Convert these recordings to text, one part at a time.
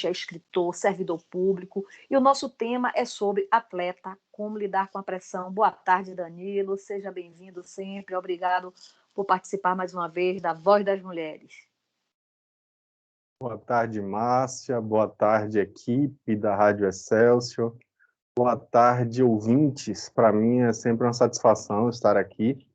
é escritor, servidor público, e o nosso tema é sobre atleta, como lidar com a pressão. Boa tarde, Danilo, seja bem-vindo sempre, obrigado por participar mais uma vez da Voz das Mulheres. Boa tarde, Márcia, boa tarde, equipe da Rádio Excelsior, boa tarde, ouvintes. Para mim é sempre uma satisfação estar aqui,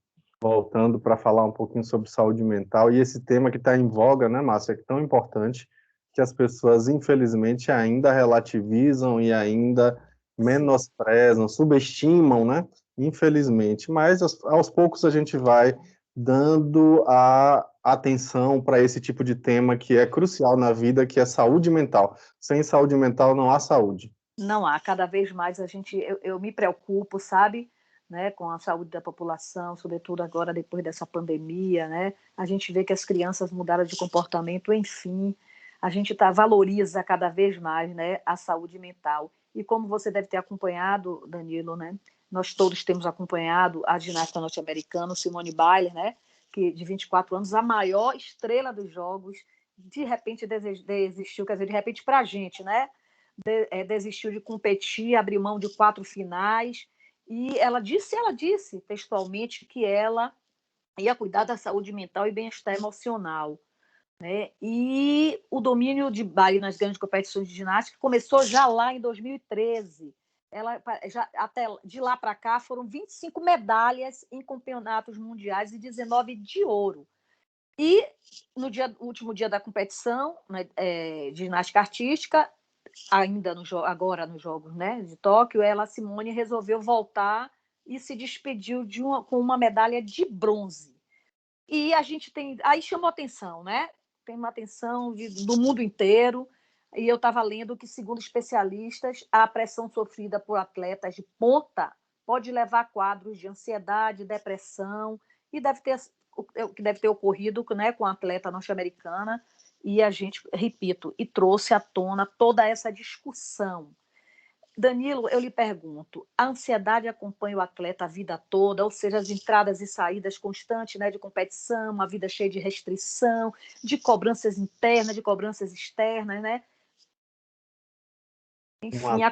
voltando para falar um pouquinho sobre saúde mental e esse tema que está em voga, né, Márcia, que é tão importante, que as pessoas, infelizmente, ainda relativizam e ainda menosprezam, subestimam, né, infelizmente, mas aos poucos a gente vai dando a atenção para esse tipo de tema que é crucial na vida, que é saúde mental. Sem saúde mental não há saúde. Não há, cada vez mais eu me preocupo, sabe, né, com a saúde da população, sobretudo agora depois dessa pandemia, né, a gente vê que as crianças mudaram de comportamento, enfim, a gente valoriza cada vez mais, né, a saúde mental. E como você deve ter acompanhado, Danilo, né, nós todos temos acompanhado a ginasta norte-americana, Simone Biles, né, que de 24 anos, a maior estrela dos jogos, de repente desistiu, quer dizer, de repente para a gente, né, desistiu de competir, abriu mão de 4 finais, e ela disse textualmente que ela ia cuidar da saúde mental e bem-estar emocional, né? E o domínio de Bali nas grandes competições de ginástica começou já lá em 2013. Ela, até de lá para cá foram 25 medalhas em campeonatos mundiais e 19 de ouro. E no último dia da competição, né, de ginástica artística, ainda agora nos Jogos, né, de Tóquio, Simone resolveu voltar e se despediu com uma medalha de bronze. E a gente aí chamou atenção, né? Tem uma atenção do mundo inteiro. E eu estava lendo que, segundo especialistas, a pressão sofrida por atletas de ponta pode levar a quadros de ansiedade, depressão, e o que deve ter ocorrido, né, com a atleta norte-americana. E a gente, repito, e trouxe à tona toda essa discussão. Danilo, eu lhe pergunto, a ansiedade acompanha o atleta a vida toda, ou seja, as entradas e saídas constantes, né, de competição, uma vida cheia de restrição, de cobranças internas, de cobranças externas, né? Enfim,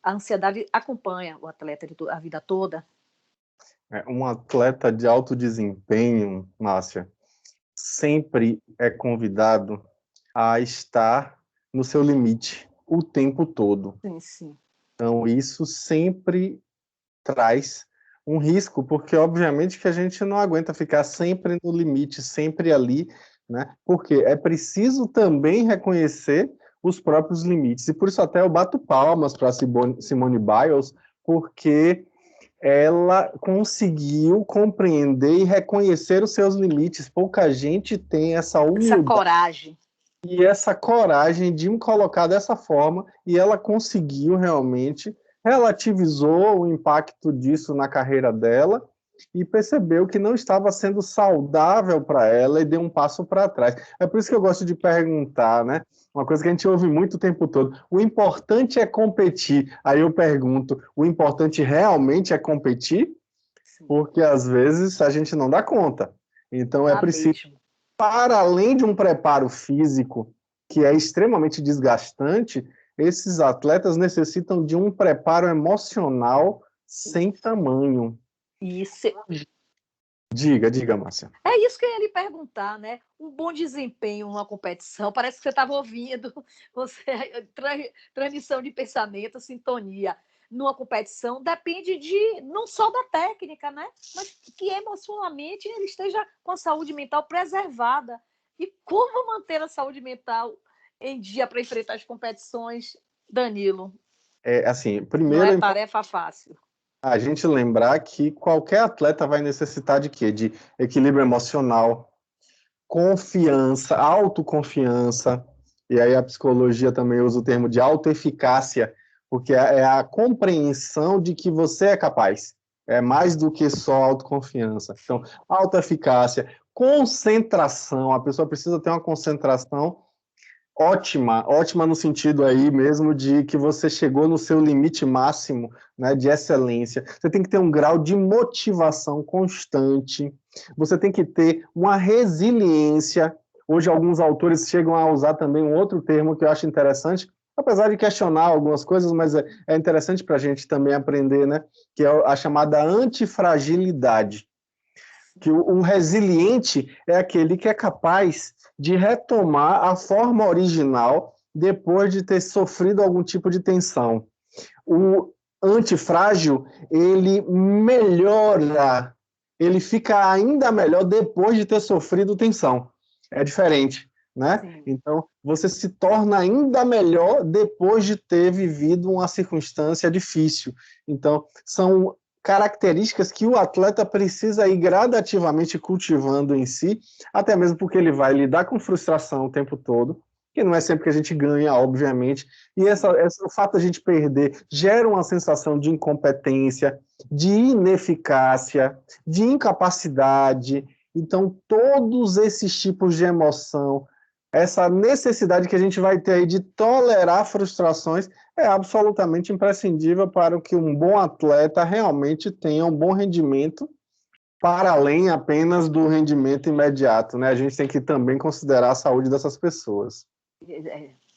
a ansiedade acompanha o atleta a vida toda. Um atleta de alto desempenho, Márcia, sempre é convidado a estar no seu limite o tempo todo. Sim, sim. Então, isso sempre traz um risco, porque obviamente que a gente não aguenta ficar sempre no limite, sempre ali, né? Porque é preciso também reconhecer os próprios limites. E por isso até eu bato palmas para Simone Biles, porque ela conseguiu compreender e reconhecer os seus limites. Pouca gente tem essa humildade. Essa coragem. E essa coragem de me colocar dessa forma, e ela conseguiu realmente, relativizou o impacto disso na carreira dela e percebeu que não estava sendo saudável para ela e deu um passo para trás. É por isso que eu gosto de perguntar, né? Uma coisa que a gente ouve muito o tempo todo. O importante é competir. Aí eu pergunto, o importante realmente é competir? Sim. Porque às vezes a gente não dá conta. Então é preciso, para além de um preparo físico que é extremamente desgastante, esses atletas necessitam de um preparo emocional sem tamanho. Isso. Diga, Márcia. É isso que eu ia lhe perguntar, né? Um bom desempenho numa competição, parece que você estava ouvindo, transmissão de pensamento, sintonia. Numa competição depende não só da técnica, né? Mas que emocionalmente ele esteja com a saúde mental preservada. E como manter a saúde mental em dia para enfrentar as competições, Danilo? Primeiro, não é tarefa fácil. A gente lembrar que qualquer atleta vai necessitar de quê? De equilíbrio emocional, confiança, autoconfiança, e aí a psicologia também usa o termo de autoeficácia, porque é a compreensão de que você é capaz. É mais do que só autoconfiança. Então, autoeficácia, concentração, a pessoa precisa ter uma concentração ótima no sentido aí mesmo de que você chegou no seu limite máximo, né, de excelência. Você tem que ter um grau de motivação constante, você tem que ter uma resiliência. Hoje, alguns autores chegam a usar também um outro termo que eu acho interessante, apesar de questionar algumas coisas, mas é interessante para a gente também aprender, né? Que é a chamada antifragilidade. Que o resiliente é aquele que é capaz de retomar a forma original depois de ter sofrido algum tipo de tensão. O antifrágil, ele melhora, ele fica ainda melhor depois de ter sofrido tensão. É diferente, né? Sim. Então, você se torna ainda melhor depois de ter vivido uma circunstância difícil. Então, são características que o atleta precisa ir gradativamente cultivando em si, até mesmo porque ele vai lidar com frustração o tempo todo, que não é sempre que a gente ganha, obviamente, e o fato de a gente perder gera uma sensação de incompetência, de ineficácia, de incapacidade. Então, todos esses tipos de emoção, essa necessidade que a gente vai ter aí de tolerar frustrações é absolutamente imprescindível para que um bom atleta realmente tenha um bom rendimento, para além apenas do rendimento imediato, né? A gente tem que também considerar a saúde dessas pessoas.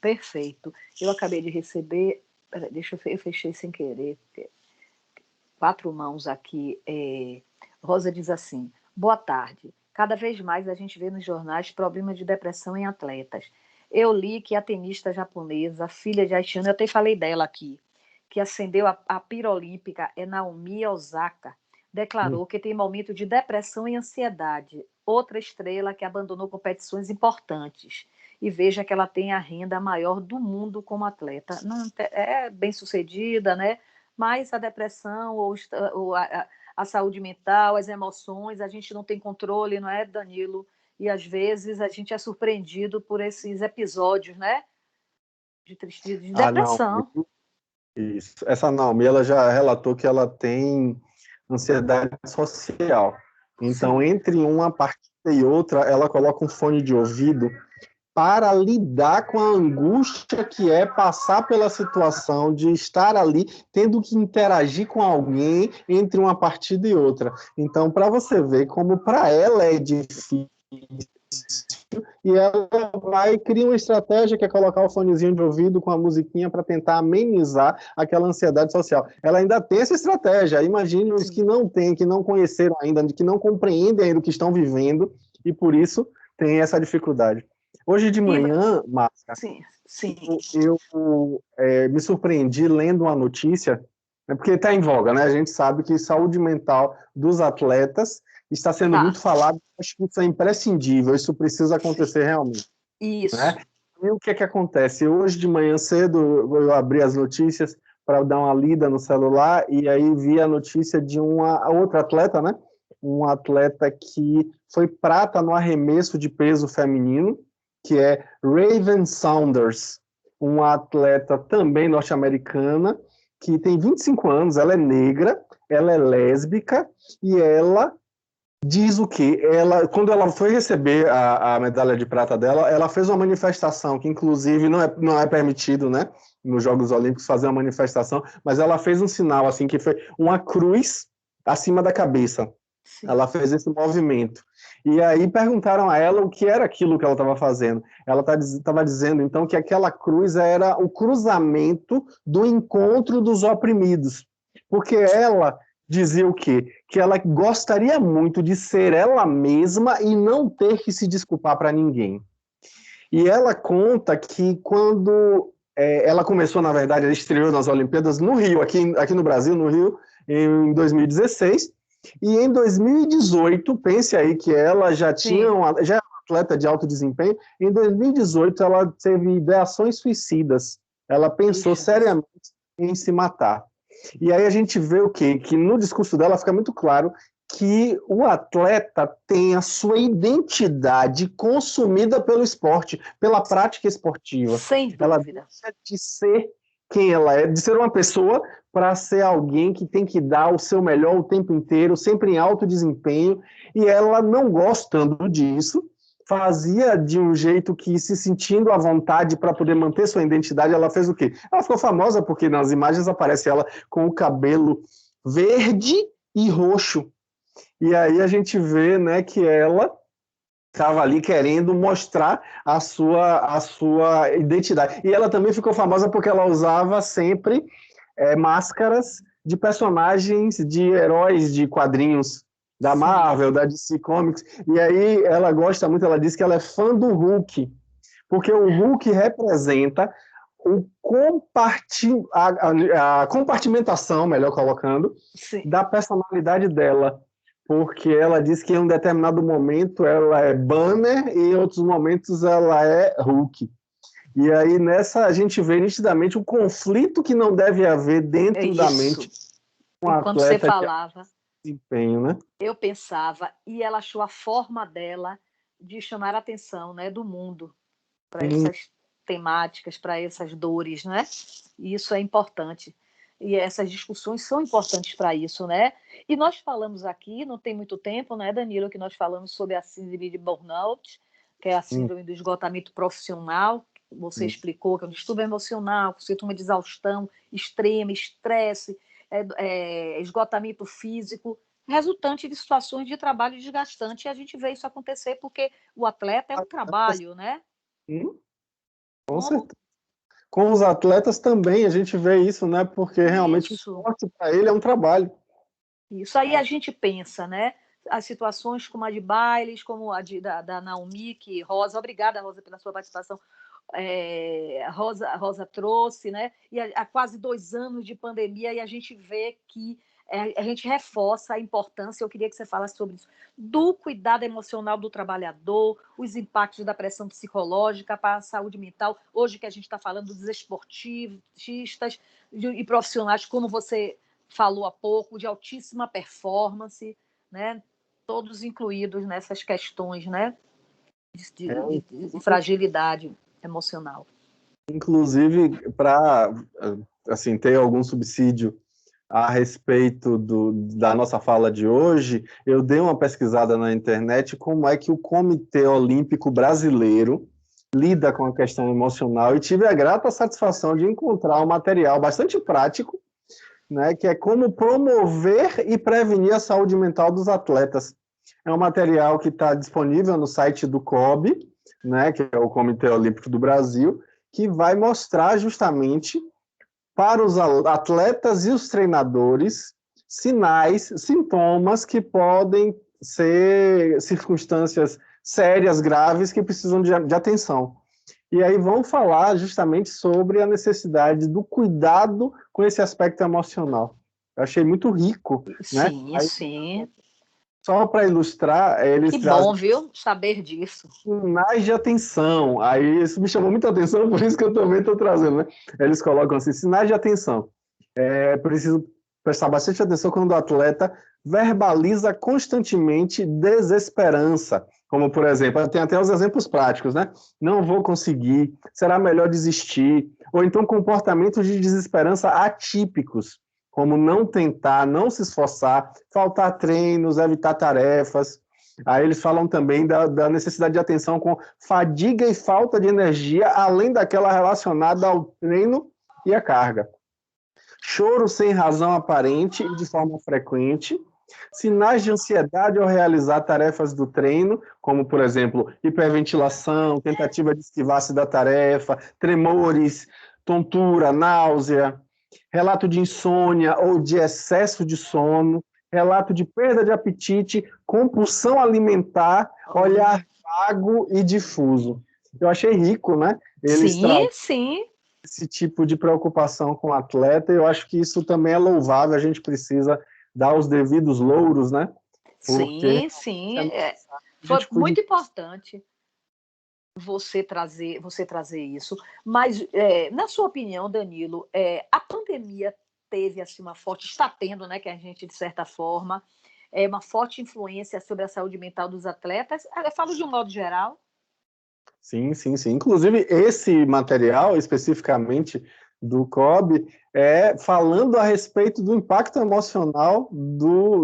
Perfeito. Eu acabei de receber, eu fechei sem querer, 4 mãos aqui. Rosa diz assim: boa tarde. Cada vez mais a gente vê nos jornais problemas de depressão em atletas. Eu li que a tenista japonesa, filha de haitiano, eu até falei dela aqui, que ascendeu a pira olímpica, é Naomi Osaka, declarou que tem momento de depressão e ansiedade. Outra estrela que abandonou competições importantes. E veja que ela tem a renda maior do mundo como atleta. Não, é bem sucedida, né? Mas a depressão ou a saúde mental, as emoções, a gente não tem controle, não é, Danilo? E às vezes a gente é surpreendido por esses episódios, né? De tristeza, de Não. depressão. Isso. Essa Naomi, ela já relatou que ela tem ansiedade social. Então, Sim. entre uma partida e outra, ela coloca um fone de ouvido para lidar com a angústia que é passar pela situação de estar ali, tendo que interagir com alguém entre uma partida e outra. Então, para você ver como para ela é difícil, e ela vai criar uma estratégia que é colocar o fonezinho de ouvido com a musiquinha para tentar amenizar aquela ansiedade social. Ela ainda tem essa estratégia. Imagine os que não têm, que não conheceram ainda, que não compreendem ainda o que estão vivendo e por isso tem essa dificuldade. Hoje de manhã, Márcia, Sim, sim. eu me surpreendi lendo uma notícia, né, porque está em voga, né? A gente sabe que saúde mental dos atletas está sendo muito falado, acho que isso é imprescindível, isso precisa acontecer realmente. Isso. Né? E o que é que acontece? Hoje de manhã cedo eu abri as notícias para dar uma lida no celular e aí vi a notícia de uma outra atleta, né? Um atleta que foi prata no arremesso de peso feminino, que é Raven Saunders, uma atleta também norte-americana, que tem 25 anos, ela é negra, ela é lésbica e ela diz o quê? Quando ela foi receber a medalha de prata dela, ela fez uma manifestação, que inclusive não é permitido, né, nos Jogos Olímpicos fazer uma manifestação, mas ela fez um sinal, assim, que foi uma cruz acima da cabeça. Sim. Ela fez esse movimento. E aí perguntaram a ela o que era aquilo que ela estava fazendo. Ela estava dizendo, então, que aquela cruz era o cruzamento do encontro dos oprimidos. Porque ela dizia o quê? Que ela gostaria muito de ser ela mesma e não ter que se desculpar para ninguém. E ela conta que quando ela começou, na verdade, ela estreou nas Olimpíadas no Rio, aqui no Brasil, no Rio, em 2016, e em 2018, pense aí que ela já era atleta de alto desempenho, em 2018 ela teve ideações suicidas, ela pensou seriamente em se matar. E aí a gente vê o quê? Que no discurso dela fica muito claro que o atleta tem a sua identidade consumida pelo esporte, pela prática esportiva. Sem dúvida. Ela deixa de ser quem ela é, de ser uma pessoa para ser alguém que tem que dar o seu melhor o tempo inteiro, sempre em alto desempenho, e ela, não gostando disso, fazia de um jeito que, se sentindo à vontade para poder manter sua identidade, ela fez o quê? Ela ficou famosa porque nas imagens aparece ela com o cabelo verde e roxo. E aí a gente vê, né, que ela estava ali querendo mostrar a sua identidade. E ela também ficou famosa porque ela usava sempre máscaras de personagens, de heróis de quadrinhos da Marvel, da DC Comics. E aí ela gosta muito, ela diz que ela é fã do Hulk, porque o Hulk representa a compartimentação, melhor colocando, Sim. da personalidade dela. Porque ela diz que em um determinado momento ela é Banner e em outros momentos ela é Hulk. E aí nessa a gente vê nitidamente o conflito que não deve haver dentro da mente de um Enquanto você atleta de falava, desempenho, né? eu pensava, e ela achou a forma dela de chamar a atenção, né, do mundo para essas temáticas, para essas dores, né? E isso é importante. E essas discussões são importantes para isso, né? E nós falamos aqui, não tem muito tempo, né, Danilo, que nós falamos sobre a síndrome de burnout, que é a síndrome do esgotamento profissional. Você explicou que é um distúrbio emocional, sintoma de exaustão extrema, estresse, esgotamento físico, resultante de situações de trabalho desgastante. E a gente vê isso acontecer porque o atleta é um trabalho, né? Com certeza. Com os atletas também a gente vê isso, né? Porque realmente o Isso. esporte para ele é um trabalho. Isso aí a gente pensa, né? As situações como a de Bailes, como a da Naomi, que Rosa, obrigada, Rosa, pela sua participação. Rosa trouxe, né? E há quase 2 anos de pandemia, e a gente vê que a gente reforça a importância, eu queria que você falasse sobre isso, do cuidado emocional do trabalhador, os impactos da pressão psicológica para a saúde mental, hoje que a gente está falando dos esportistas e profissionais, como você falou há pouco, de altíssima performance, né? Todos incluídos nessas questões, né? de fragilidade emocional. Inclusive, para assim, ter algum subsídio a respeito da nossa fala de hoje, eu dei uma pesquisada na internet como é que o Comitê Olímpico Brasileiro lida com a questão emocional e tive a grata satisfação de encontrar um material bastante prático, né, que é como promover e prevenir a saúde mental dos atletas. É um material que está disponível no site do COB, né, que é o Comitê Olímpico do Brasil, que vai mostrar justamente para os atletas e os treinadores sinais, sintomas que podem ser circunstâncias sérias, graves, que precisam de atenção. E aí vão falar justamente sobre a necessidade do cuidado com esse aspecto emocional. Eu achei muito rico, né? Sim, Aí, sim. só para ilustrar, eles Que trazem bom, viu? Saber disso. sinais de atenção. Aí isso me chamou muita atenção, por isso que eu também estou trazendo, né? Eles colocam assim, sinais de atenção. É preciso prestar bastante atenção quando o atleta verbaliza constantemente desesperança, como, por exemplo, tem até os exemplos práticos, né? Não vou conseguir, será melhor desistir, ou então comportamentos de desesperança atípicos, como não tentar, não se esforçar, faltar treinos, evitar tarefas. Aí eles falam também da necessidade de atenção com fadiga e falta de energia, além daquela relacionada ao treino e à carga. Choro sem razão aparente e de forma frequente, sinais de ansiedade ao realizar tarefas do treino, como, por exemplo, hiperventilação, tentativa de esquivar-se da tarefa, tremores, tontura, náusea, relato de insônia ou de excesso de sono, relato de perda de apetite, compulsão alimentar, olhar vago e difuso. Eu achei rico, né? Eles Sim, sim. esse tipo de preocupação com o atleta, eu acho que isso também é louvável, a gente precisa dar os devidos louros, né? Porque Sim, sim. Foi gente cuide. muito importante você trazer isso. Mas, na sua opinião, Danilo, a pandemia teve assim, uma forte, está tendo, né, que a gente, de certa forma, uma forte influência sobre a saúde mental dos atletas. Eu falo de um modo geral. Sim, sim, sim. Inclusive, esse material, especificamente do COB, é falando a respeito do impacto emocional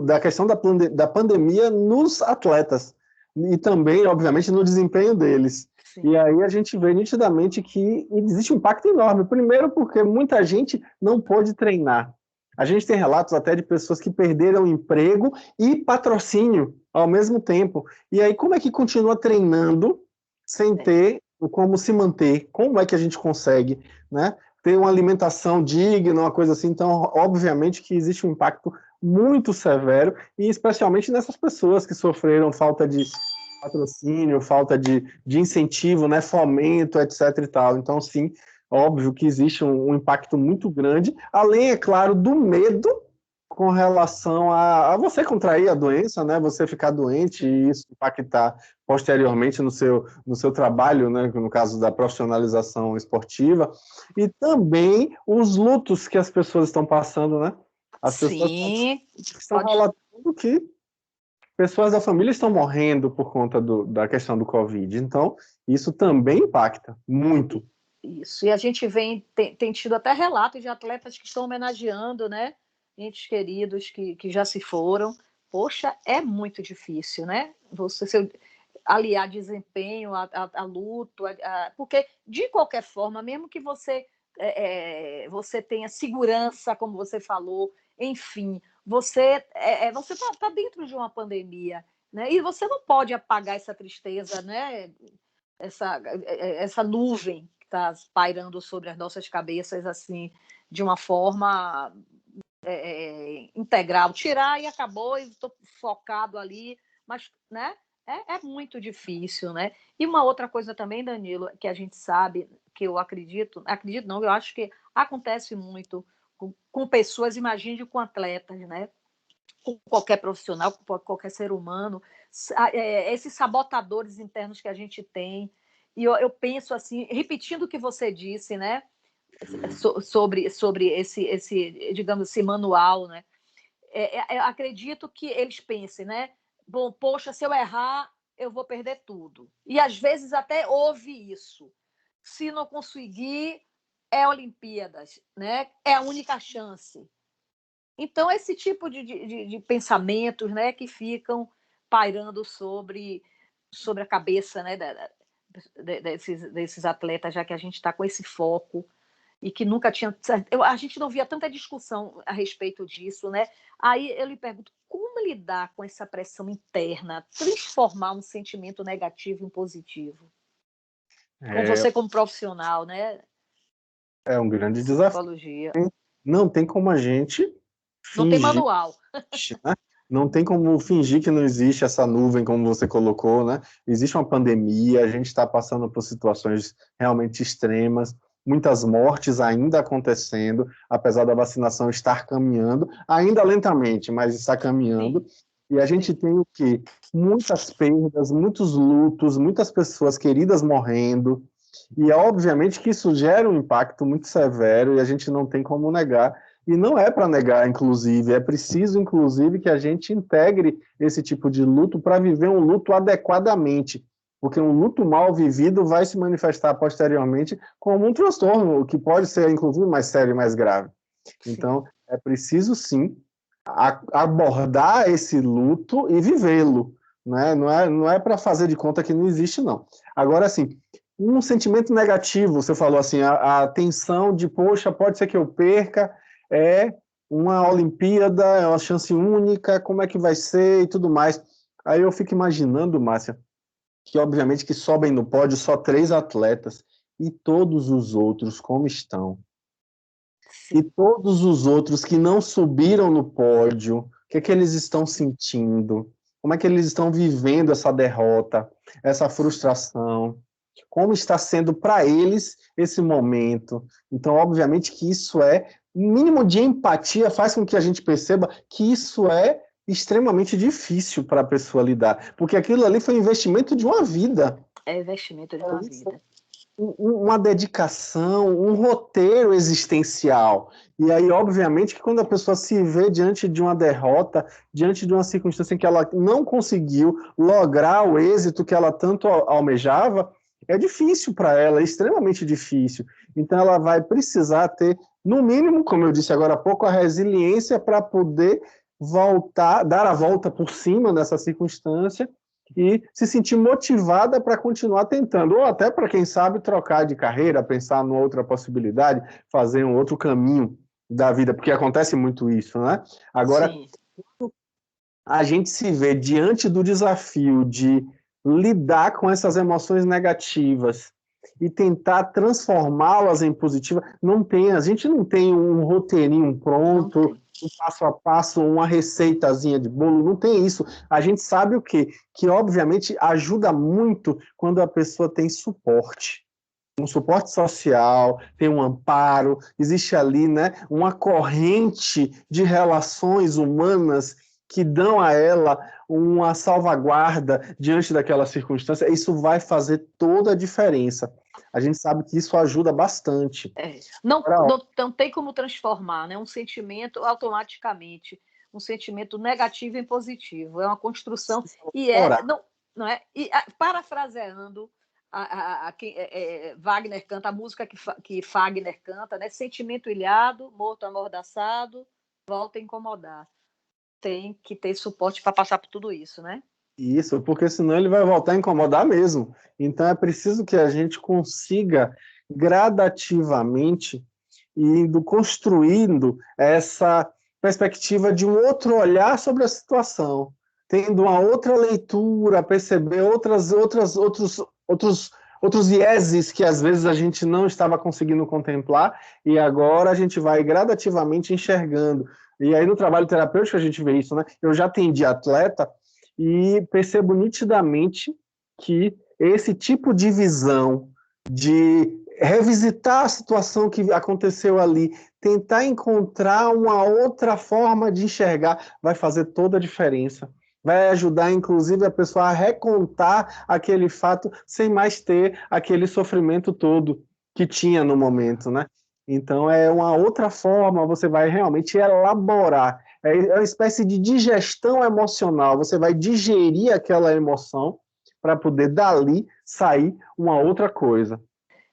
da questão da pandemia nos atletas e também, obviamente, no desempenho deles. Sim. E aí a gente vê nitidamente que existe um impacto enorme. Primeiro porque muita gente não pôde treinar. A gente tem relatos até de pessoas que perderam emprego e patrocínio ao mesmo tempo. E aí, como é que continua treinando sem ter como se manter? Como é que a gente consegue, né, ter uma alimentação digna, uma coisa assim? Então, obviamente que existe um impacto muito severo, e especialmente nessas pessoas que sofreram falta de patrocínio, falta de incentivo, né, fomento, etc. e tal. Então, sim, óbvio que existe um impacto muito grande, além, é claro, do medo com relação a você contrair a doença, né, você ficar doente e isso impactar posteriormente no seu trabalho, né, no caso da profissionalização esportiva, e também os lutos que as pessoas estão passando, né? As pessoas Sim, estão pode. relatando que pessoas da família estão morrendo por conta da questão do Covid. Então, isso também impacta muito. Isso. E a gente tem tido até relatos de atletas que estão homenageando, né? Entes queridos que já se foram. Poxa, é muito difícil, né? Você aliar desempenho a luto, porque, de qualquer forma, mesmo que você tenha segurança, como você falou, enfim, você tá dentro de uma pandemia, né? E você não pode apagar essa tristeza, né? Essa nuvem que está pairando sobre as nossas cabeças assim de uma forma integral, tirar e acabou, e estou focado ali, mas, né, é muito difícil, né? E uma outra coisa também, Danilo, que a gente sabe, que eu acredito não, eu acho que acontece muito com pessoas, imagine com atletas, né? Com qualquer profissional, com qualquer ser humano, esses sabotadores internos que a gente tem. E eu penso assim, repetindo o que você disse, né? Sobre esse, digamos, esse manual, né? Acredito que eles pensem, né? Bom, poxa, se eu errar, eu vou perder tudo. E às vezes até houve isso. Se não conseguir, é Olimpíadas, né? É a única chance. Então, esse tipo de pensamentos, né, que ficam pairando sobre a cabeça, né, desses atletas, já que a gente está com esse foco e que nunca tinha. A gente não via tanta discussão a respeito disso, né? Aí eu lhe pergunto, como lidar com essa pressão interna, transformar um sentimento negativo em positivo? Com É, você como profissional, né? é um grande desafio. Psicologia. Não tem como a gente Não tem fingir, manual. né? Não tem como fingir que não existe essa nuvem, como você colocou, né? Existe uma pandemia, a gente está passando por situações realmente extremas, muitas mortes ainda acontecendo, apesar da vacinação estar caminhando, ainda lentamente, mas está Sim, caminhando. E a gente sim. tem o quê? Muitas perdas, muitos lutos, muitas pessoas queridas morrendo, e obviamente que isso gera um impacto muito severo e a gente não tem como negar. E não é para negar, inclusive, é preciso, inclusive, que a gente integre esse tipo de luto para viver um luto adequadamente, porque um luto mal vivido vai se manifestar posteriormente como um transtorno, que pode ser, inclusive, mais sério e mais grave. Sim. Então, é preciso, sim, abordar esse luto e vivê-lo, né? Não é para fazer de conta que não existe, não. Agora, assim, um sentimento negativo, você falou assim, a tensão de, poxa, pode ser que eu perca, é uma Olimpíada, é uma chance única, como é que vai ser e tudo mais. Aí eu fico imaginando, Márcia, que obviamente que sobem no pódio só 3 atletas, e todos os outros como estão? E Sim. todos os outros que não subiram no pódio, o que é que eles estão sentindo? Como é que eles estão vivendo essa derrota, essa frustração? Como está sendo para eles esse momento? Então, obviamente que isso um mínimo de empatia faz com que a gente perceba que isso é extremamente difícil para a pessoa lidar, porque aquilo ali foi um investimento de uma vida. É investimento de uma vida. Uma dedicação, um roteiro existencial. E aí, obviamente, que quando a pessoa se vê diante de uma derrota, diante de uma circunstância em que ela não conseguiu lograr o êxito que ela tanto almejava, é difícil para ela, é extremamente difícil. Então, ela vai precisar ter, no mínimo, como eu disse agora há pouco, a resiliência para poder voltar, dar a volta por cima dessa circunstância e se sentir motivada para continuar tentando, ou até para, quem sabe, trocar de carreira, pensar numa outra possibilidade, fazer um outro caminho. da vida, porque acontece muito isso, né? Agora, Sim. a gente se vê diante do desafio de lidar com essas emoções negativas e tentar transformá-las em positivas. A gente não tem um roteirinho pronto, um passo a passo, uma receitazinha de bolo, não tem isso. A gente sabe o quê? Que, obviamente, ajuda muito quando a pessoa tem suporte. Um suporte social, tem um amparo, existe ali, né, uma corrente de relações humanas que dão a ela uma salvaguarda diante daquela circunstância. Isso vai fazer toda a diferença. A gente sabe que isso ajuda bastante. Não tem como transformar, né, um sentimento automaticamente, um sentimento negativo em positivo. É uma construção e não é? E parafraseando quem Wagner canta, a música que Fagner canta, né? Sentimento ilhado, morto amordaçado, volta a incomodar. Tem que ter suporte para passar por tudo isso, né? Isso, porque senão ele vai voltar a incomodar mesmo. Então é preciso que a gente consiga gradativamente indo construindo essa perspectiva de um outro olhar sobre a situação, tendo uma outra leitura, perceber outros vieses que às vezes a gente não estava conseguindo contemplar, e agora a gente vai gradativamente enxergando. E aí no trabalho terapêutico a gente vê isso, né? Eu já atendi atleta e percebo nitidamente que esse tipo de visão de revisitar a situação que aconteceu ali, tentar encontrar uma outra forma de enxergar, vai fazer toda a diferença. Vai ajudar, inclusive, a pessoa a recontar aquele fato sem mais ter aquele sofrimento todo que tinha no momento, né? Então, é uma outra forma, você vai realmente elaborar. É uma espécie de digestão emocional. Você vai digerir aquela emoção para poder, dali, sair uma outra coisa.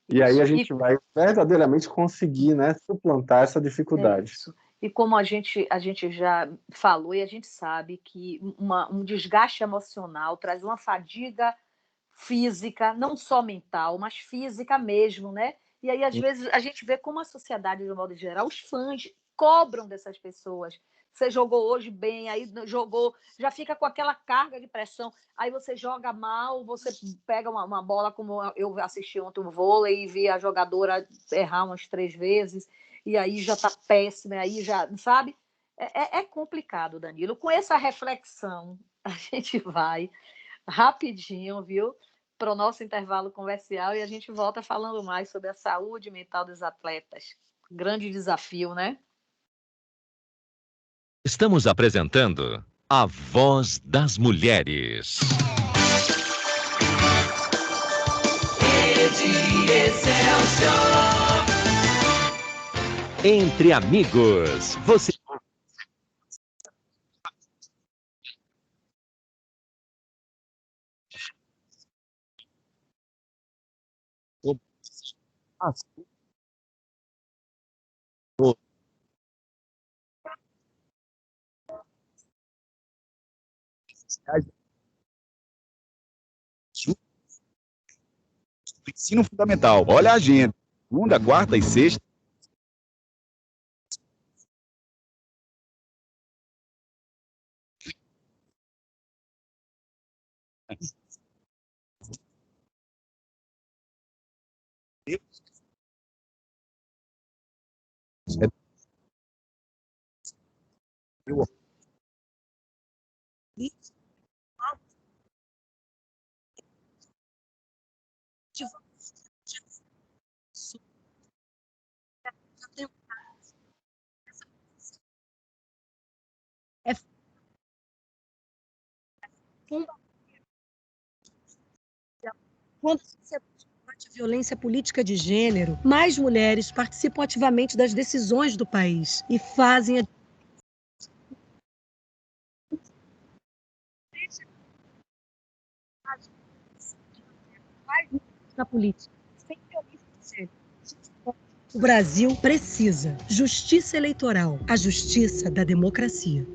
E aí a gente vai verdadeiramente conseguir, né, suplantar essa dificuldade. Isso. E como a gente já falou, e a gente sabe que um desgaste emocional traz uma fadiga física, não só mental, mas física mesmo, né? E aí, às vezes, a gente vê como a sociedade, de um modo geral, os fãs cobram dessas pessoas. Você jogou hoje bem, aí jogou, já fica com aquela carga de pressão. Aí você joga mal, você pega uma bola, como eu assisti ontem o vôlei e vi a jogadora errar umas 3 vezes, e aí já está péssima, aí já, sabe? É complicado, Danilo. Com essa reflexão, a gente vai rapidinho, viu? Para o nosso intervalo comercial e a gente volta falando mais sobre a saúde mental dos atletas. Grande desafio, né? Estamos apresentando A Voz das Mulheres. Entre amigos, você... Ensino fundamental. Olha a agenda. Segunda, quarta e sexta. Quando você combate a violência política de gênero, mais mulheres participam ativamente das decisões do país e fazem a na política. Sem violência de gênero. O Brasil precisa justiça eleitoral, a justiça da democracia.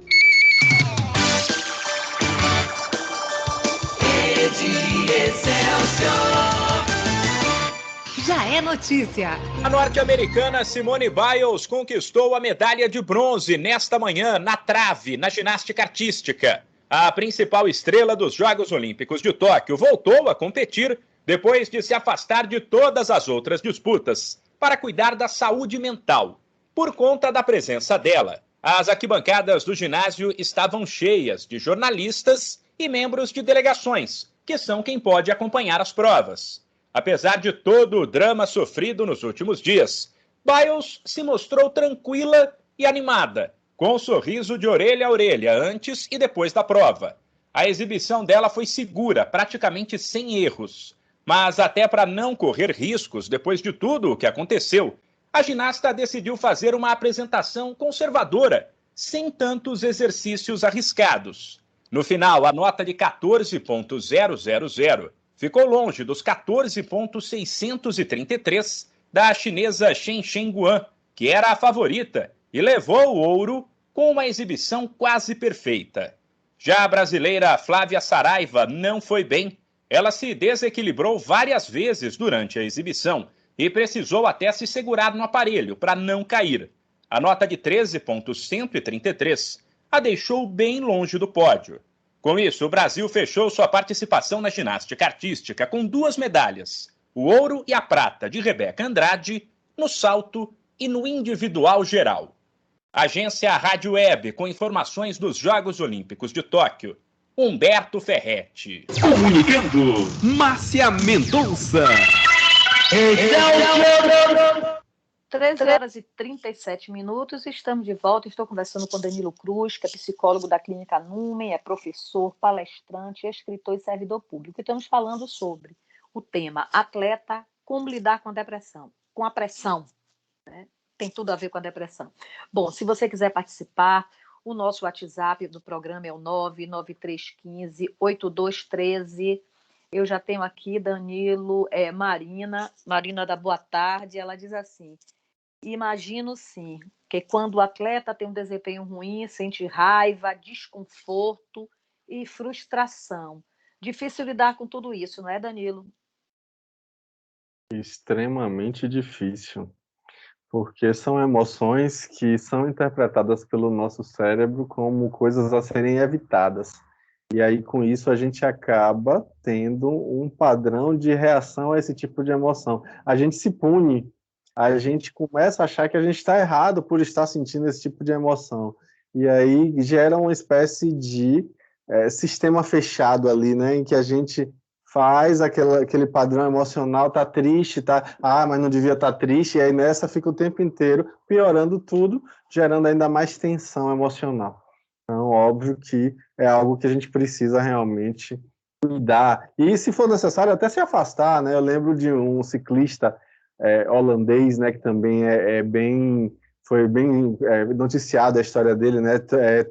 Já é notícia. A norte-americana Simone Biles conquistou a medalha de bronze nesta manhã na trave, na ginástica artística. A principal estrela dos Jogos Olímpicos de Tóquio voltou a competir depois de se afastar de todas as outras disputas para cuidar da saúde mental. Por conta da presença dela, as arquibancadas do ginásio estavam cheias de jornalistas e membros de delegações, que são quem pode acompanhar as provas. Apesar de todo o drama sofrido nos últimos dias, Biles se mostrou tranquila e animada, com um sorriso de orelha a orelha antes e depois da prova. A exibição dela foi segura, praticamente sem erros. Mas até para não correr riscos depois de tudo o que aconteceu, a ginasta decidiu fazer uma apresentação conservadora, sem tantos exercícios arriscados. No final, a nota de 14.000 ficou longe dos 14.633 da chinesa Chen Shengguan, que era a favorita, e levou o ouro com uma exibição quase perfeita. Já a brasileira Flávia Saraiva não foi bem. Ela se desequilibrou várias vezes durante a exibição e precisou até se segurar no aparelho para não cair. A nota de 13.133 a deixou bem longe do pódio. Com isso, o Brasil fechou sua participação na ginástica artística com 2 medalhas, o ouro e a prata de Rebeca Andrade, no salto e no individual geral. Agência Rádio Web, com informações dos Jogos Olímpicos de Tóquio, Humberto Ferretti. Comunicando, Márcia Mendonça. 13h37, estamos de volta. Estou conversando com Danilo Cruz, que é psicólogo da Clínica Numen, é professor, palestrante, escritor e servidor público. E estamos falando sobre o tema atleta, como lidar com a depressão, com a pressão, né? Tem tudo a ver com a depressão. Bom, se você quiser participar, o nosso WhatsApp do programa é o 99315-8213. Eu já tenho aqui, Danilo, Marina da Boa Tarde, ela diz assim: imagino sim, que quando o atleta tem um desempenho ruim, sente raiva, desconforto e frustração. Difícil lidar com tudo isso, não é, Danilo? Extremamente difícil, porque são emoções que são interpretadas pelo nosso cérebro como coisas a serem evitadas. E aí, com isso, a gente acaba tendo um padrão de reação a esse tipo de emoção. A gente se pune, a gente começa a achar que a gente está errado por estar sentindo esse tipo de emoção. E aí gera uma espécie de sistema fechado ali, né, em que a gente faz aquele padrão emocional, tá triste, mas não devia estar triste, e aí nessa fica o tempo inteiro piorando tudo, gerando ainda mais tensão emocional. Então, óbvio que é algo que a gente precisa realmente cuidar. E, se for necessário, até se afastar, né? Eu lembro de um ciclista holandês, né, que também foi bem noticiado a história dele, né?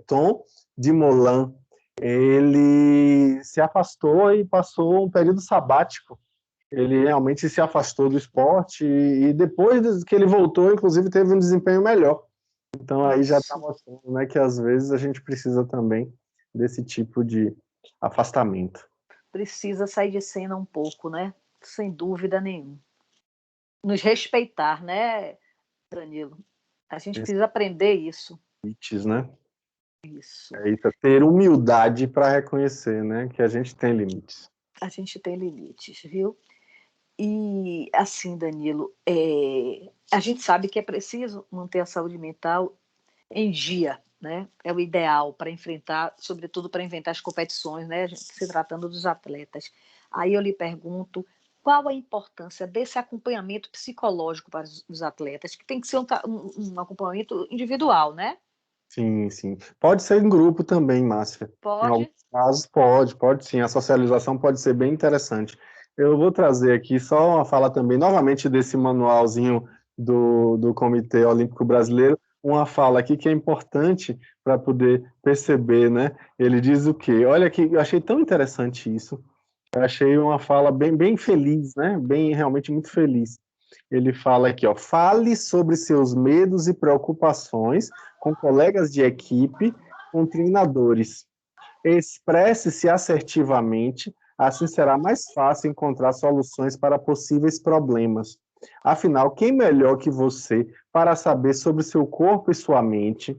Tom Dumoulin. Ele se afastou e passou um período sabático. Ele realmente se afastou do esporte e depois que ele voltou, inclusive, teve um desempenho melhor. Então, aí já está mostrando, né, que às vezes a gente precisa também desse tipo de afastamento. Precisa sair de cena um pouco, né? Sem dúvida nenhuma. Nos respeitar, né, Danilo? A gente precisa aprender isso. Limites, né? Isso. É isso, ter humildade para reconhecer, né, que a gente tem limites. A gente tem limites, viu? E, assim, Danilo, a gente sabe que é preciso manter a saúde mental em dia, né? É o ideal para enfrentar, sobretudo para enfrentar as competições, né? Se tratando dos atletas. Aí eu lhe pergunto, qual a importância desse acompanhamento psicológico para os atletas, que tem que ser um acompanhamento individual, né? Sim, sim. Pode ser em grupo também, Márcia. Pode? Em alguns casos pode sim. A socialização pode ser bem interessante. Eu vou trazer aqui só uma fala também, novamente, desse manualzinho do Comitê Olímpico Brasileiro, uma fala aqui que é importante para poder perceber, né? Ele diz o quê? Olha aqui, eu achei tão interessante isso. Eu achei uma fala bem feliz, né? Realmente muito feliz. Ele fala aqui, ó, fale sobre seus medos e preocupações com colegas de equipe, com treinadores. Expresse-se assertivamente, assim será mais fácil encontrar soluções para possíveis problemas. Afinal, quem melhor que você para saber sobre seu corpo e sua mente?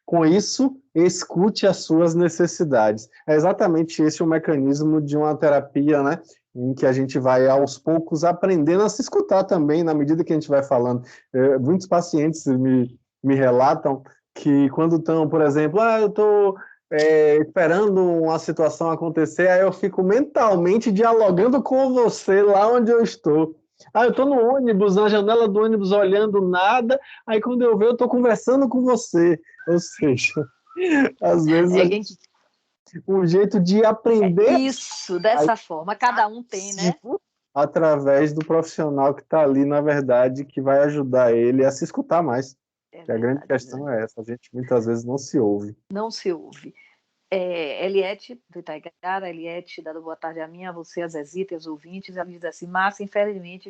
Com isso, escute as suas necessidades. É exatamente esse o mecanismo de uma terapia, né? Em que a gente vai, aos poucos, aprendendo a se escutar também, na medida que a gente vai falando. Muitos pacientes me relatam que quando estão, por exemplo, eu estou esperando uma situação acontecer, aí eu fico mentalmente dialogando com você lá onde eu estou. Eu estou no ônibus, na janela do ônibus, olhando nada, aí quando eu vejo, eu estou conversando com você. Ou seja, às vezes um jeito de aprender. Isso, dessa forma, cada um tem, né? Através do profissional que está ali, na verdade, que vai ajudar ele a se escutar mais. Verdade, a grande questão é essa, a gente muitas vezes não se ouve. Não se ouve. Eliette, do Itaigara, Eliette, dando boa tarde a mim, a você, a Zezita e aos ouvintes, ela diz assim: Márcia, infelizmente,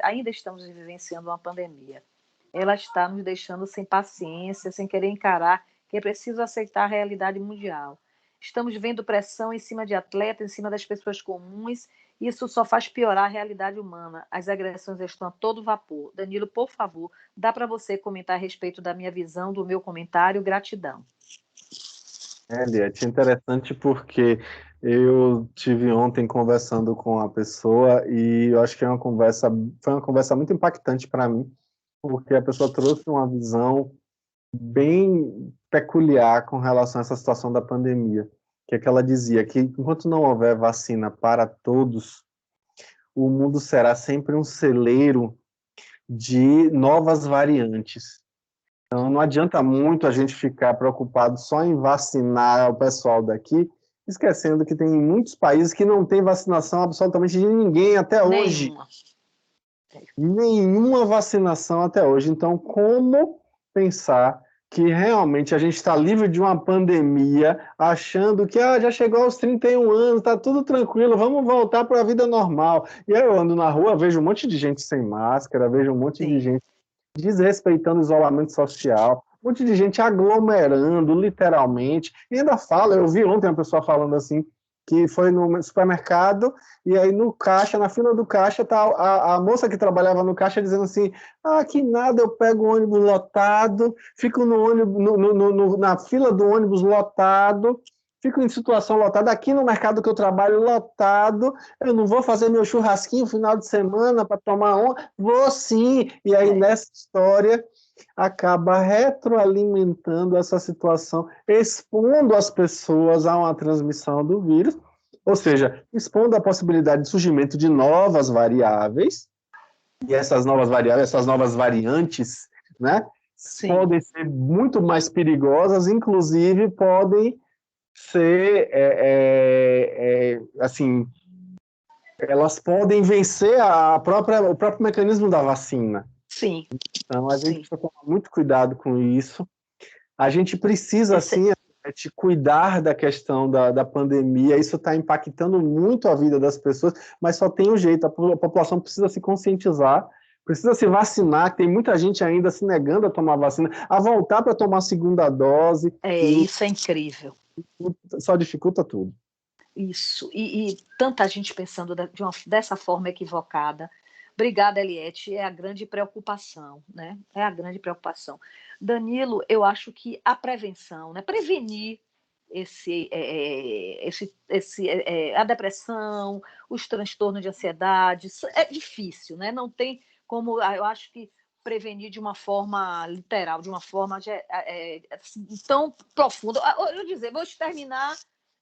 ainda estamos vivenciando uma pandemia. Ela está nos deixando sem paciência, sem querer encarar que é preciso aceitar a realidade mundial. Estamos vendo pressão em cima de atletas, em cima das pessoas comuns, e isso só faz piorar a realidade humana. As agressões estão a todo vapor. Danilo, por favor, dá para você comentar a respeito da minha visão, do meu comentário? Gratidão. Eliette, interessante porque eu tive ontem conversando com a pessoa e eu acho que foi uma conversa muito impactante para mim, porque a pessoa trouxe uma visão bem peculiar com relação a essa situação da pandemia, que é que ela dizia que enquanto não houver vacina para todos, o mundo será sempre um celeiro de novas variantes. Então, não adianta muito a gente ficar preocupado só em vacinar o pessoal daqui, esquecendo que tem muitos países que não tem vacinação absolutamente de ninguém até hoje. Nenhuma vacinação até hoje. Então, como pensar que realmente a gente está livre de uma pandemia, achando que já chegou aos 31 anos, está tudo tranquilo, vamos voltar para a vida normal. E aí eu ando na rua, vejo um monte de gente sem máscara, vejo um monte de gente desrespeitando o isolamento social, um monte de gente aglomerando, literalmente, e ainda fala, eu vi ontem uma pessoa falando assim, que foi no supermercado, e aí no caixa, na fila do caixa, tá a moça que trabalhava no caixa dizendo assim, que nada, eu pego o ônibus lotado, fico no ônibus, na fila do ônibus lotado, fico em situação lotada, aqui no mercado que eu trabalho lotado, eu não vou fazer meu churrasquinho no final de semana para tomar vou sim, e aí nessa história acaba retroalimentando essa situação, expondo as pessoas a uma transmissão do vírus, ou seja, expondo a possibilidade de surgimento de novas variáveis, e essas novas variáveis, essas novas variantes, né, podem ser muito mais perigosas, inclusive podem ser, assim, elas podem vencer o próprio mecanismo da vacina. Sim. Então, a gente precisa tomar muito cuidado com isso. A gente precisa, assim, cuidar da questão da pandemia. Isso está impactando muito a vida das pessoas, mas só tem um jeito. A população precisa se conscientizar, precisa se vacinar. Tem muita gente ainda se negando a tomar vacina, a voltar para tomar a segunda dose. Isso é incrível. Só dificulta tudo. Isso. E tanta gente pensando dessa forma equivocada. Obrigada, Eliette. É a grande preocupação, né? É a grande preocupação. Danilo, eu acho que a prevenção, né? Prevenir a depressão, os transtornos de ansiedade, é difícil, né? Não tem como, eu acho que prevenir de uma forma literal, de uma forma assim, tão profunda. Vou exterminar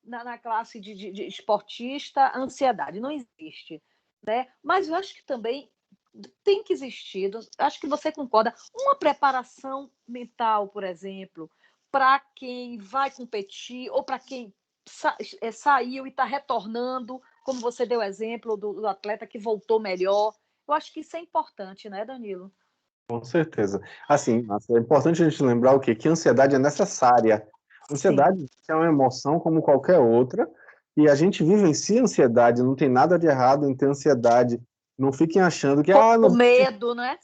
na classe de esportista a ansiedade, não existe. Né? Mas eu acho que também tem que existir, acho que você concorda, uma preparação mental, por exemplo, para quem vai competir ou para quem saiu e está retornando, como você deu exemplo do atleta que voltou melhor. Eu acho que isso é importante, né, Danilo? Com certeza. Assim, é importante a gente lembrar o quê? Que a ansiedade é necessária. Ansiedade é uma emoção como qualquer outra, e a gente vivencia ansiedade, não tem nada de errado em ter ansiedade. Não fiquem achando que... não medo, né?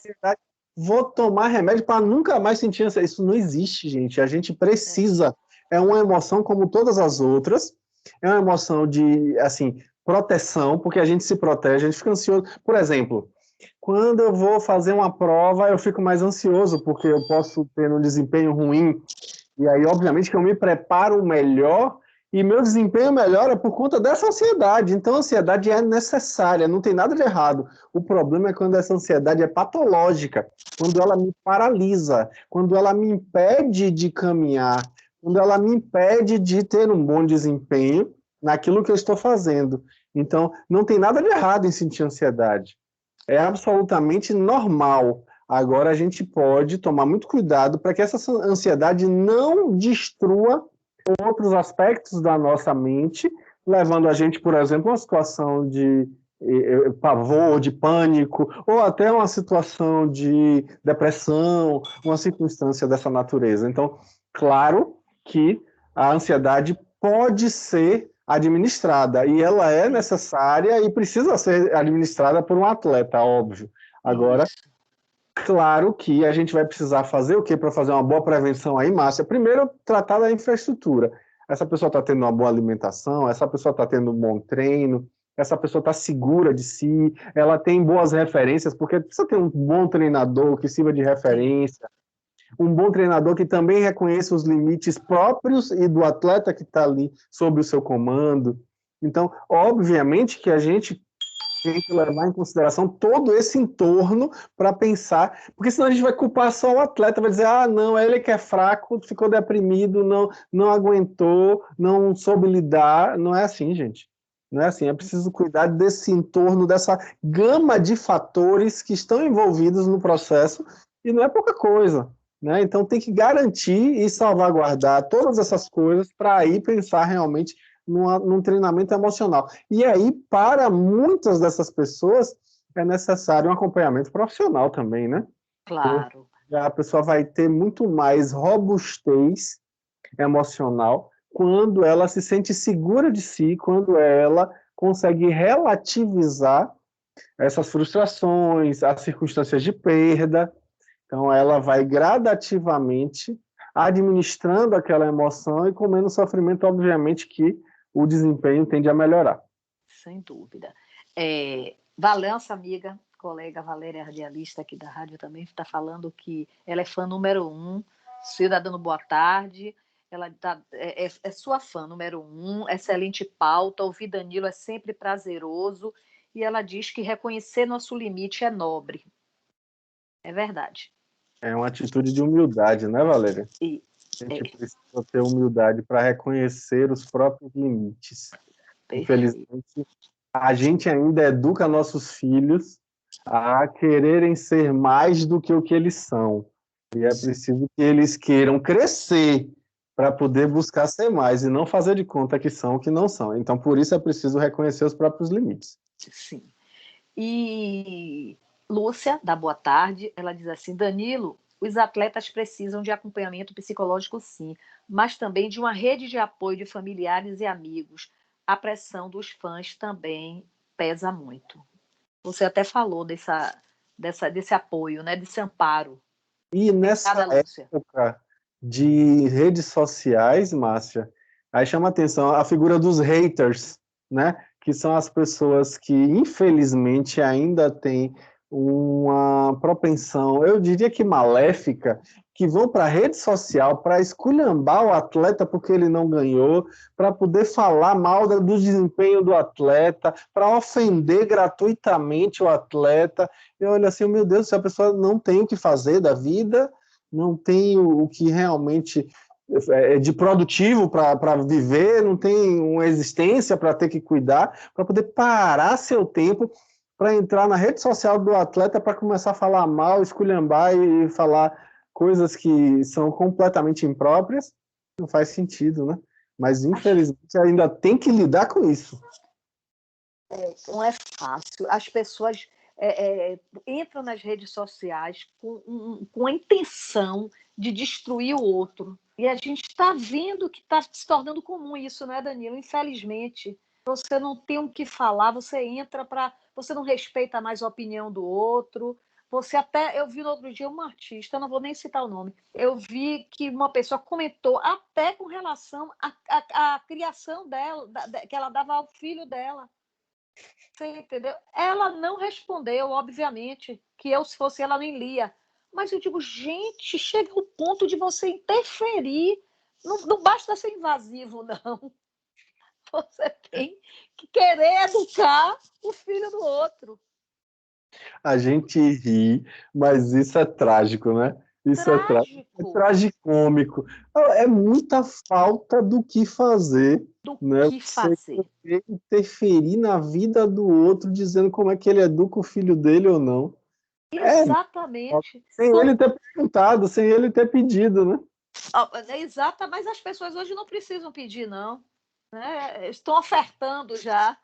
Vou tomar remédio para nunca mais sentir ansiedade. Isso não existe, gente. A gente precisa. É uma emoção como todas as outras. É uma emoção de, assim, proteção, porque a gente se protege, a gente fica ansioso. Por exemplo, Quando eu vou fazer uma prova, eu fico mais ansioso, porque eu posso ter um desempenho ruim. E aí, obviamente, que eu me preparo melhor e meu desempenho melhora por conta dessa ansiedade. Então, a ansiedade é necessária, não tem nada de errado. O problema é quando essa ansiedade é patológica, quando ela me paralisa, quando ela me impede de caminhar, quando ela me impede de ter um bom desempenho naquilo que eu estou fazendo. Então, não tem nada de errado em sentir ansiedade. É absolutamente normal. Agora, a gente pode tomar muito cuidado para que essa ansiedade não destrua outros aspectos da nossa mente, levando a gente, por exemplo, a uma situação de pavor, de pânico, ou até uma situação de depressão, uma circunstância dessa natureza. Então, claro que a ansiedade pode ser administrada, e ela é necessária e precisa ser administrada por um atleta, óbvio. Agora, claro que a gente vai precisar fazer o quê para fazer uma boa prevenção aí, Márcia? Primeiro, tratar da infraestrutura. Essa pessoa está tendo uma boa alimentação, essa pessoa está tendo um bom treino, essa pessoa está segura de si, ela tem boas referências, porque precisa ter um bom treinador que sirva de referência, um bom treinador que também reconheça os limites próprios e do atleta que está ali sob o seu comando. Então, obviamente que a gente tem que levar em consideração todo esse entorno para pensar, porque senão a gente vai culpar só o atleta, vai dizer, não, ele que é fraco, ficou deprimido, não aguentou, não soube lidar. Não é assim, gente. Não é assim, é preciso cuidar desse entorno, dessa gama de fatores que estão envolvidos no processo, e não é pouca coisa, né? Então tem que garantir e salvaguardar todas essas coisas para aí pensar realmente num treinamento emocional. E aí, para muitas dessas pessoas, é necessário um acompanhamento profissional também, né? Claro. A pessoa vai ter muito mais robustez emocional quando ela se sente segura de si, quando ela consegue relativizar essas frustrações, as circunstâncias de perda. Então, ela vai gradativamente administrando aquela emoção e com menos sofrimento, obviamente, que o desempenho tende a melhorar. Sem dúvida. Valença, amiga, colega Valéria, radialista aqui da rádio, também está falando que ela é fã número 1. Cida dando boa tarde. Ela é sua fã número 1, excelente pauta. Ouvir Danilo é sempre prazeroso. E ela diz que reconhecer nosso limite é nobre. É verdade. É uma atitude de humildade, né, Valéria? A gente precisa ter humildade para reconhecer os próprios limites. Perfeito. Infelizmente, a gente ainda educa nossos filhos a quererem ser mais do que o que eles são. E é preciso que eles queiram crescer para poder buscar ser mais e não fazer de conta que são o que não são. Então, por isso é preciso reconhecer os próprios limites. Sim. E Lúcia, da boa tarde, ela diz assim, Danilo, os atletas precisam de acompanhamento psicológico, sim, mas também de uma rede de apoio de familiares e amigos. A pressão dos fãs também pesa muito. Você até falou desse apoio, né, desse amparo. E nessa época de redes sociais, Márcia, aí chama a atenção a figura dos haters, né? Que são as pessoas que, infelizmente, ainda têm uma propensão, eu diria que maléfica, que vão para a rede social para esculhambar o atleta porque ele não ganhou, para poder falar mal do desempenho do atleta, para ofender gratuitamente o atleta. Eu olho assim, meu Deus, se a pessoa não tem o que fazer da vida, não tem o que realmente é de produtivo para viver, não tem uma existência para ter que cuidar, para poder parar seu tempo para entrar na rede social do atleta para começar a falar mal, esculhambar e falar coisas que são completamente impróprias, não faz sentido, né? Mas, infelizmente, ainda tem que lidar com isso. Não é fácil. As pessoas entram nas redes sociais com a intenção de destruir o outro. E a gente está vendo que está se tornando comum isso, não é, Danilo? Infelizmente. Você não tem o que falar, você entra para... Você não respeita mais a opinião do outro. Você até... Eu vi no outro dia uma artista, não vou nem citar o nome, eu vi que uma pessoa comentou até com relação à criação dela, que ela dava ao filho dela. Você entendeu? Ela não respondeu, obviamente, que eu, se fosse ela, nem lia. Mas eu digo, gente, chega ao ponto de você interferir. Não basta ser invasivo, não. Você tem que querer educar o filho do outro. A gente ri, mas isso é trágico, né? Isso é Trágico tragicômico. É muita falta do que fazer, do né? que Você fazer. querer interferir na vida do outro, dizendo como é que ele educa o filho dele ou não. Exatamente. Sem ele ter perguntado, sem ele ter pedido, né? Exata, mas as pessoas hoje não precisam pedir, não. Né? Estão ofertando já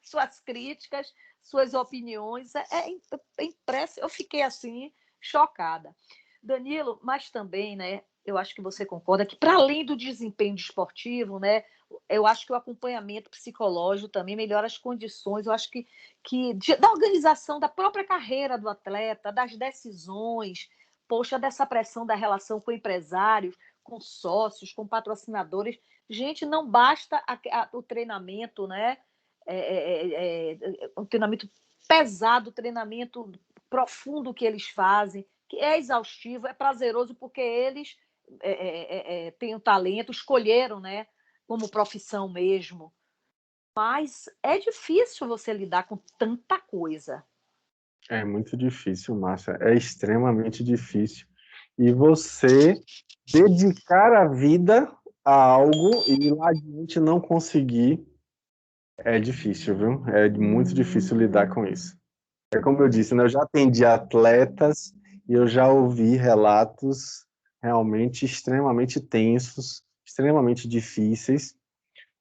suas críticas, suas opiniões. Eu fiquei assim, chocada. Danilo, mas também, né, eu acho que você concorda que, para além do desempenho esportivo, né, eu acho que o acompanhamento psicológico também melhora as condições, eu acho que da organização da própria carreira do atleta, das decisões, poxa, dessa pressão da relação com empresários, com sócios, com patrocinadores. Gente, não basta o treinamento, né? Um treinamento pesado, treinamento profundo que eles fazem, que é exaustivo, é prazeroso, porque eles têm o talento, escolheram, né, como profissão mesmo. Mas é difícil você lidar com tanta coisa. É muito difícil, Márcia. É extremamente difícil. E você dedicar a vida a algo e lá adiante não conseguir é difícil, viu? É muito difícil lidar com isso. É como eu disse, né? Eu já atendi atletas e eu já ouvi relatos realmente extremamente tensos, extremamente difíceis,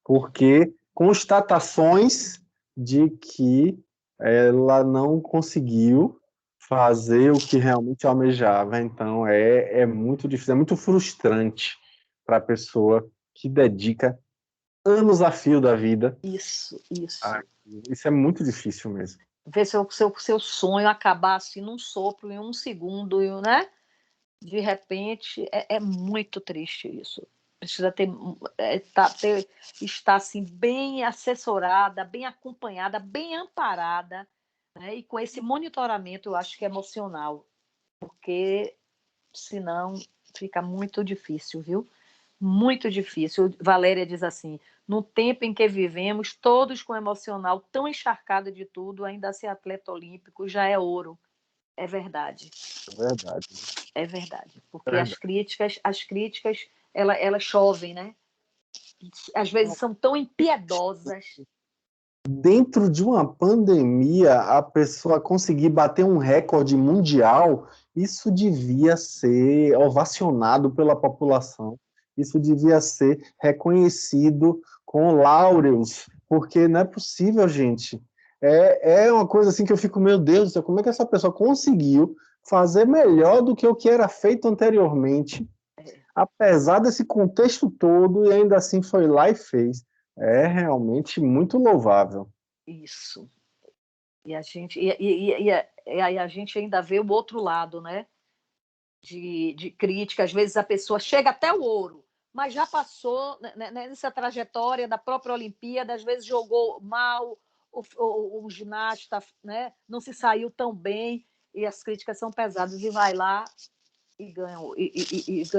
porque constatações de que ela não conseguiu fazer o que realmente almejava. Então, é muito difícil, é muito frustrante para a pessoa que dedica anos a fio da vida. Isso. Isso é muito difícil mesmo. Ver seu sonho acabar assim num sopro, em um segundo, né? De repente, é muito triste isso. Precisa estar assim, bem assessorada, bem acompanhada, bem amparada, né? E com esse monitoramento, eu acho que é emocional, porque senão fica muito difícil, viu? Muito difícil. Valéria diz assim: no tempo em que vivemos, todos com o emocional tão encharcado de tudo, ainda ser atleta olímpico já é ouro. É verdade. É verdade. É verdade. Porque as críticas elas chovem, né? Às vezes são tão impiedosas. Dentro de uma pandemia, a pessoa conseguir bater um recorde mundial, isso devia ser ovacionado pela população. Isso devia ser reconhecido com laureus, porque não é possível, gente. É uma coisa assim que eu fico, meu Deus do céu, como é que essa pessoa conseguiu fazer melhor do que o que era feito anteriormente, apesar desse contexto todo, e ainda assim foi lá e fez. É realmente muito louvável. Isso. E a gente aí a gente ainda vê o outro lado, né? De crítica. Às vezes a pessoa chega até o ouro, mas já passou, né, nessa trajetória da própria Olimpíada, às vezes jogou mal, o ginasta, né, não se saiu tão bem, e as críticas são pesadas, e vai lá e ganha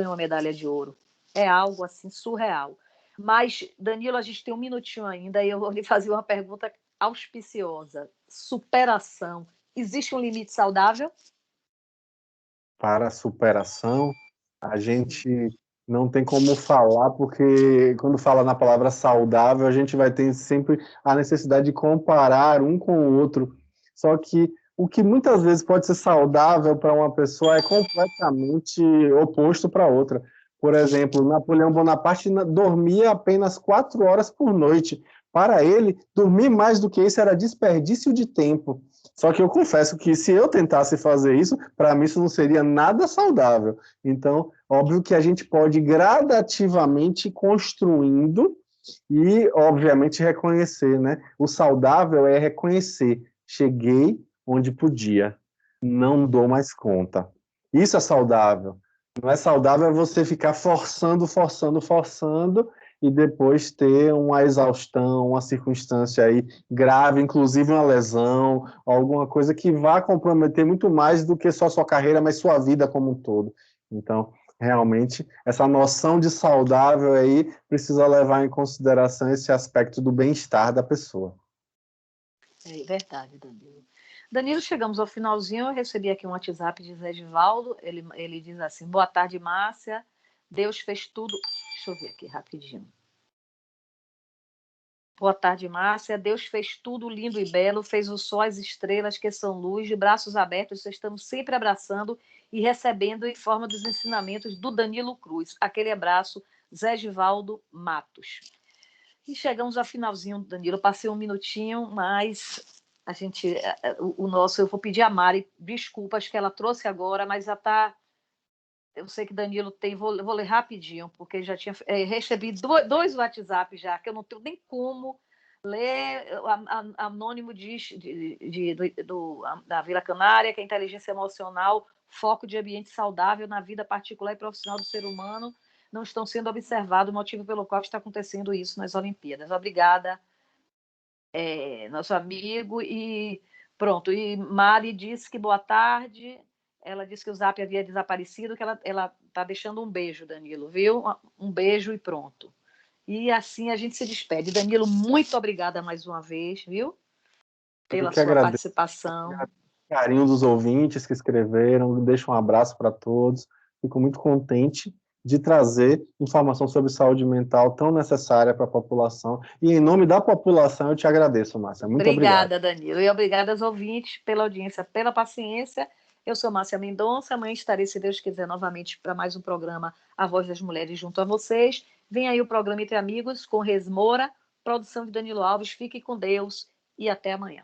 uma medalha de ouro. É algo assim surreal. Mas, Danilo, a gente tem um minutinho ainda e eu vou lhe fazer uma pergunta auspiciosa. Superação. Existe um limite saudável? Para a superação, a gente não tem como falar, porque quando fala na palavra saudável, a gente vai ter sempre a necessidade de comparar um com o outro. Só que o que muitas vezes pode ser saudável para uma pessoa é completamente oposto para outra. Por exemplo, Napoleão Bonaparte dormia apenas 4 horas por noite. Para ele, dormir mais do que isso era desperdício de tempo. Só que eu confesso que se eu tentasse fazer isso, para mim isso não seria nada saudável. Então, óbvio que a gente pode gradativamente ir construindo e, obviamente, reconhecer, né? O saudável é reconhecer. Cheguei onde podia, não dou mais conta. Isso é saudável. Não é saudável você ficar forçando e depois ter uma exaustão, uma circunstância aí grave, inclusive uma lesão, alguma coisa que vá comprometer muito mais do que só sua carreira, mas sua vida como um todo. Então, realmente, essa noção de saudável aí precisa levar em consideração esse aspecto do bem-estar da pessoa. É verdade, Danilo. Danilo, chegamos ao finalzinho, eu recebi aqui um WhatsApp de Zé Givaldo, ele diz assim, boa tarde, Márcia, Deus fez tudo... Deixa eu ver aqui rapidinho. Boa tarde, Márcia, Deus fez tudo lindo e belo, fez o sol, as estrelas que são luz, de braços abertos, estamos sempre abraçando e recebendo em forma dos ensinamentos do Danilo Cruz. Aquele abraço, Zé Givaldo Matos. E chegamos ao finalzinho, Danilo. Eu passei um minutinho, mas a gente, o nosso, eu vou pedir a Mari desculpas que ela trouxe agora, mas já está. Eu sei que Danilo tem, vou ler rapidinho, porque já tinha recebi dois WhatsApp já, que eu não tenho nem como ler. Anônimo diz da Vila Canária, que a inteligência emocional, foco de ambiente saudável na vida particular e profissional do ser humano, não estão sendo observados, o motivo pelo qual está acontecendo isso nas Olimpíadas. Obrigada, nosso amigo. E pronto. E Mari disse que boa tarde. Ela disse que o Zap havia desaparecido, que ela está deixando um beijo, Danilo, viu? Um beijo e pronto. E assim a gente se despede. Danilo, muito obrigada mais uma vez, viu? Pela sua participação. Carinho dos ouvintes que escreveram, deixo um abraço para todos. Fico muito contente de trazer informação sobre saúde mental tão necessária para a população. E em nome da população, eu te agradeço, Márcia. Muito obrigada, Danilo. E obrigada aos ouvintes pela audiência, pela paciência. Eu sou Márcia Mendonça. Amanhã estarei, se Deus quiser, novamente para mais um programa A Voz das Mulheres junto a vocês. Vem aí o programa Entre Amigos com Resmoura, produção de Danilo Alves. Fique com Deus e até amanhã.